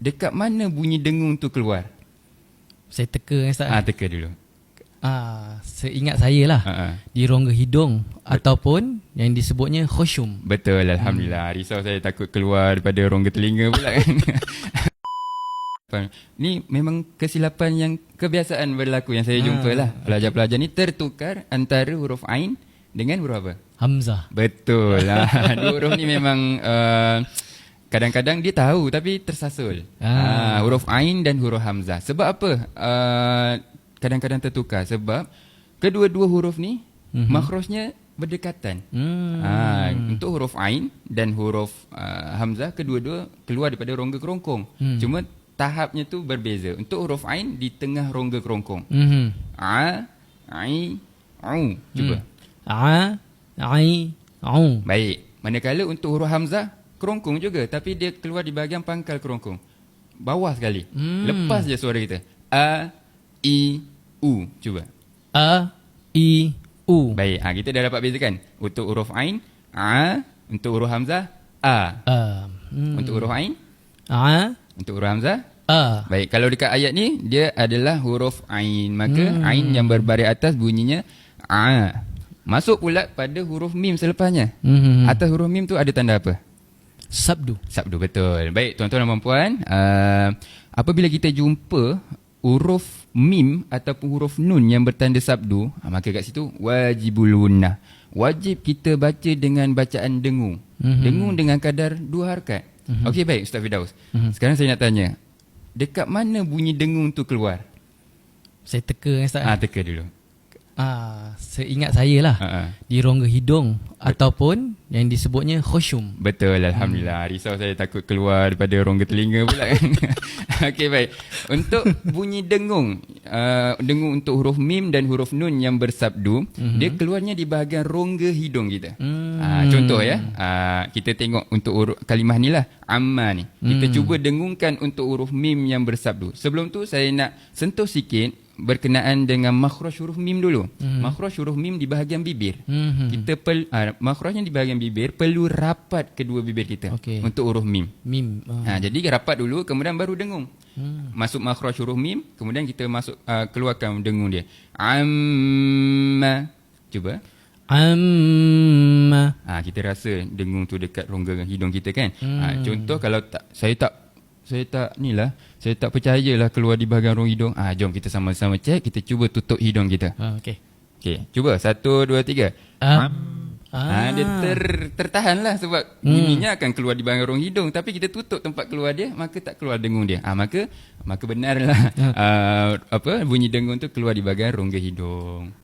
dekat mana bunyi dengung tu keluar? Saya teka Ustaz. Teka dulu. Seingat saya lah, di rongga hidung ataupun yang disebutnya khusyum. Betul, Alhamdulillah. Risau saya takut keluar daripada rongga telinga pula kan. Ni memang kesilapan yang kebiasaan berlaku yang saya jumpa lah. Pelajar-pelajar ni tertukar antara huruf Ain dengan huruf apa? Hamzah. Betul lah. Dua huruf ni memang kadang-kadang dia tahu tapi tersasul. Huruf Ain dan huruf Hamzah. Sebab apa? Kadang-kadang tertukar. Sebab kedua-dua huruf ni makhrajnya berdekatan. Untuk huruf Ain dan huruf Hamzah, kedua-dua keluar daripada rongga kerongkong. Cuma tahapnya tu berbeza. Untuk huruf Ain di tengah rongga kerongkong. A, Ai, Au. Cuba. A, Ai, Au. Baik. Manakala untuk huruf Hamzah kerongkong juga, tapi dia keluar di bahagian pangkal kerongkong. Bawah sekali. Lepas je suara kita. A, I, U. Cuba. A, I, U. Baik. Kita dah dapat bezakan. Untuk huruf Ain, A. Untuk huruf Hamzah, A. Untuk huruf Ain, A. Untuk huruf Hamzah, A. Baik. Kalau dekat ayat ni, dia adalah huruf Ain. Maka Ain yang berbaris atas bunyinya A. Masuk pula pada huruf Mim selepasnya. Atas huruf Mim tu ada tanda apa? Sabdu. Sabdu, betul. Baik, tuan-tuan dan puan, apabila kita jumpa huruf Mim ataupun huruf Nun yang bertanda sabdu, maka kat situ wajibul gunnah. Wajib kita baca dengan bacaan dengung. Dengung dengan kadar 2 harakat. Okey, baik Ustaz Firdaus. Sekarang saya nak tanya, dekat mana bunyi dengung tu keluar? Saya teka Ustaz. Teka dulu. Seingat saya lah, di rongga hidung ataupun yang disebutnya khusyum. Betul, Alhamdulillah. Risau saya takut keluar daripada rongga telinga pula kan. Okey, baik. Untuk bunyi dengung, dengung untuk huruf Mim dan huruf Nun yang bersabdu, dia keluarnya di bahagian rongga hidung kita. Contoh ya, kita tengok untuk kalimah ni lah, amma ni. Kita cuba dengungkan untuk huruf Mim yang bersabdu. Sebelum tu saya nak sentuh sikit berkenaan dengan makhraj huruf Mim dulu. Makhraj huruf Mim di bahagian bibir. Kita makhrajnya di bahagian bibir, perlu rapat kedua bibir kita untuk huruf Mim. Jadi rapat dulu, kemudian baru dengung. Masuk makhraj huruf Mim, kemudian kita masuk keluarkan dengung dia. Amma. Cuba. Amma. Kita rasa dengung tu dekat rongga hidung kita kan. Contoh kalau saya tak percayalah keluar di bahagian rongga hidung. Jom kita sama-sama cek, kita cuba tutup hidung kita. Okey, cuba 1 2 3. Dia tertahanlah sebab bunyinya akan keluar di bahagian rongga hidung, tapi kita tutup tempat keluar dia, maka tak keluar dengung dia. Maka benarlah bunyi dengung tu keluar di bahagian rongga hidung.